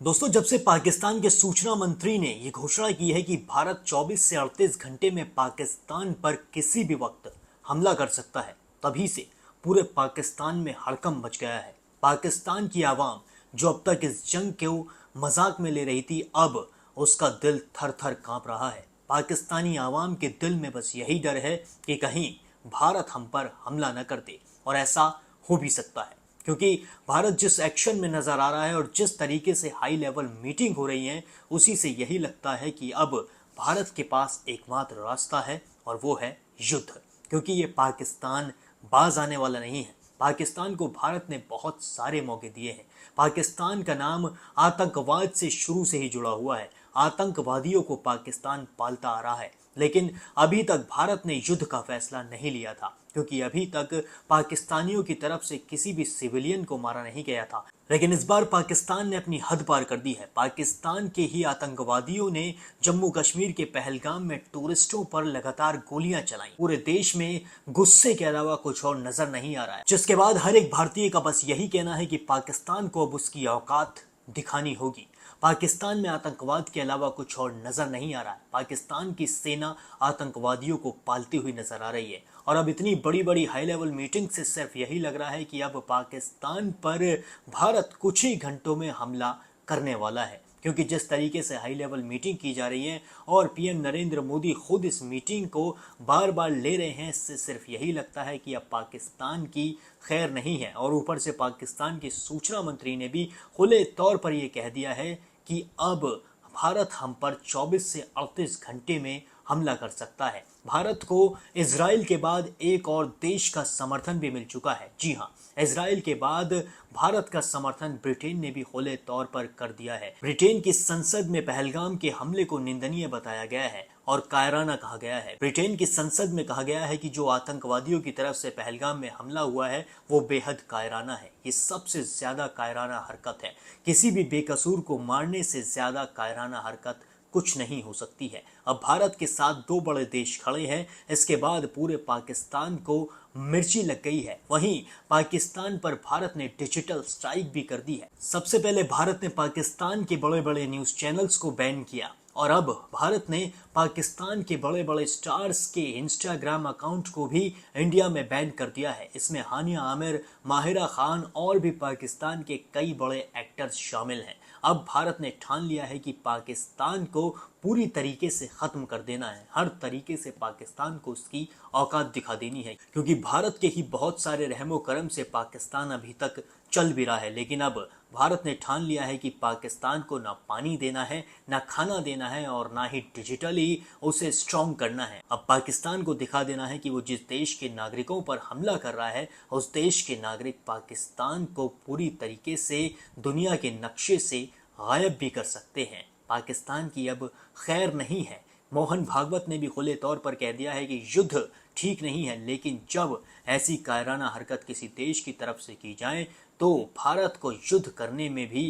दोस्तों, जब से पाकिस्तान के सूचना मंत्री ने ये घोषणा की है कि भारत 24 से 38 घंटे में पाकिस्तान पर किसी भी वक्त हमला कर सकता है, तभी से पूरे पाकिस्तान में हड़कंप मच गया है। पाकिस्तान की आवाम जो अब तक इस जंग को मजाक में ले रही थी, अब उसका दिल थर थर कांप रहा है। पाकिस्तानी आवाम के दिल में बस यही डर है कि कहीं भारत हम पर हमला न कर दे, और ऐसा हो भी सकता है क्योंकि भारत जिस एक्शन में नजर आ रहा है और जिस तरीके से हाई लेवल मीटिंग हो रही है, उसी से यही लगता है कि अब भारत के पास एकमात्र रास्ता है और वो है युद्ध। क्योंकि ये पाकिस्तान बाज आने वाला नहीं है। पाकिस्तान को भारत ने बहुत सारे मौके दिए हैं। पाकिस्तान का नाम आतंकवाद से शुरू से ही जुड़ा हुआ है। आतंकवादियों को पाकिस्तान पालता आ रहा है, लेकिन अभी तक भारत ने युद्ध का फैसला नहीं लिया था, क्योंकि अभी तक पाकिस्तानियों की तरफ से किसी भी सिविलियन को मारा नहीं गया था। लेकिन इस बार पाकिस्तान ने अपनी हद पार कर दी है। पाकिस्तान के ही आतंकवादियों ने जम्मू कश्मीर के पहलगाम में टूरिस्टों पर लगातार गोलियां चलाई। पूरे देश में गुस्से के अलावा कुछ और नजर नहीं आ रहा है, जिसके बाद हर एक भारतीय का बस यही कहना है कि पाकिस्तान को अब उसकी औकात दिखानी होगी। पाकिस्तान में आतंकवाद के अलावा कुछ और नजर नहीं आ रहा है। पाकिस्तान की सेना आतंकवादियों को पालती हुई नजर आ रही है, और अब इतनी बड़ी बड़ी हाई लेवल मीटिंग से सिर्फ यही लग रहा है कि अब पाकिस्तान पर भारत कुछ ही घंटों में हमला करने वाला है। क्योंकि जिस तरीके से हाई लेवल मीटिंग की जा रही है और पीएम नरेंद्र मोदी खुद इस मीटिंग को बार बार ले रहे हैं, इससे सिर्फ यही लगता है कि अब पाकिस्तान की खैर नहीं है। और ऊपर से पाकिस्तान के सूचना मंत्री ने भी खुले तौर पर यह कह दिया है कि अब भारत हम पर 24 से 38 घंटे में हमला कर सकता है। भारत को इजराइल के बाद एक और देश का समर्थन भी मिल चुका है। जी हाँ, इजराइल के बाद भारत का समर्थन ब्रिटेन ने भी खुले तौर पर कर दिया है। ब्रिटेन की संसद में पहलगाम के हमले को निंदनीय बताया गया है और कायराना कहा गया है। ब्रिटेन की संसद में कहा गया है कि जो आतंकवादियों की तरफ से पहलगाम में हमला हुआ है वो बेहद कायराना है। ये सबसे ज्यादा कायराना हरकत है। किसी भी बेकसूर को मारने से ज्यादा कायराना हरकत कुछ नहीं हो सकती है। अब भारत के साथ दो बड़े देश खड़े हैं, इसके बाद पूरे पाकिस्तान को मिर्ची लग गई है। वहीं पाकिस्तान पर भारत ने डिजिटल स्ट्राइक भी कर दी है। सबसे पहले भारत ने पाकिस्तान के बड़े बड़े न्यूज चैनल्स को बैन किया, और अब भारत ने पाकिस्तान के बड़े बड़े स्टार्स के इंस्टाग्राम अकाउंट को भी इंडिया में बैन कर दिया है। इसमें हानिया आमिर, माहिरा खान और भी पाकिस्तान के कई बड़े एक्टर्स शामिल हैं। अब भारत ने ठान लिया है कि पाकिस्तान को पूरी तरीके से खत्म कर देना है। हर तरीके से पाकिस्तान को उसकी औकात दिखा देनी है, क्योंकि भारत के ही बहुत सारे रहमो करम से पाकिस्तान अभी तक चल भी रहा है। लेकिन अब भारत ने ठान लिया है कि पाकिस्तान को ना पानी देना है, ना खाना देना है, और ना ही डिजिटली उसे स्ट्रॉन्ग करना है। अब पाकिस्तान को दिखा देना है कि वो जिस देश के नागरिकों पर हमला कर रहा है, उस देश के नागरिक पाकिस्तान को पूरी तरीके से दुनिया के नक्शे से गायब भी कर सकते हैं। पाकिस्तान की अब खैर नहीं है। मोहन भागवत ने भी खुले तौर पर कह दिया है कि युद्ध ठीक नहीं है, लेकिन जब ऐसी कायराना हरकत किसी देश की तरफ से की जाए तो भारत को युद्ध करने में भी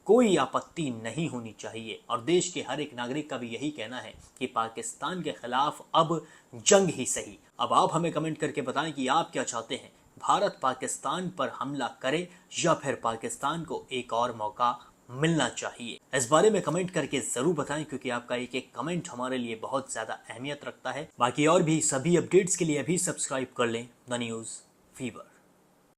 कोई आपत्ति नहीं होनी चाहिए। और देश के हर एक नागरिक का भी यही कहना है कि पाकिस्तान के खिलाफ अब जंग ही सही। अब आप हमें कमेंट करके बताएं कि आप क्या चाहते हैं, भारत पाकिस्तान पर हमला करे या फिर पाकिस्तान को एक और मौका मिलना चाहिए। इस बारे में कमेंट करके जरूर बताएं, क्योंकि आपका एक एक कमेंट हमारे लिए बहुत ज्यादा अहमियत रखता है। बाकी और भी सभी अपडेट्स के लिए अभी सब्सक्राइब कर लें द न्यूज़ फीवर।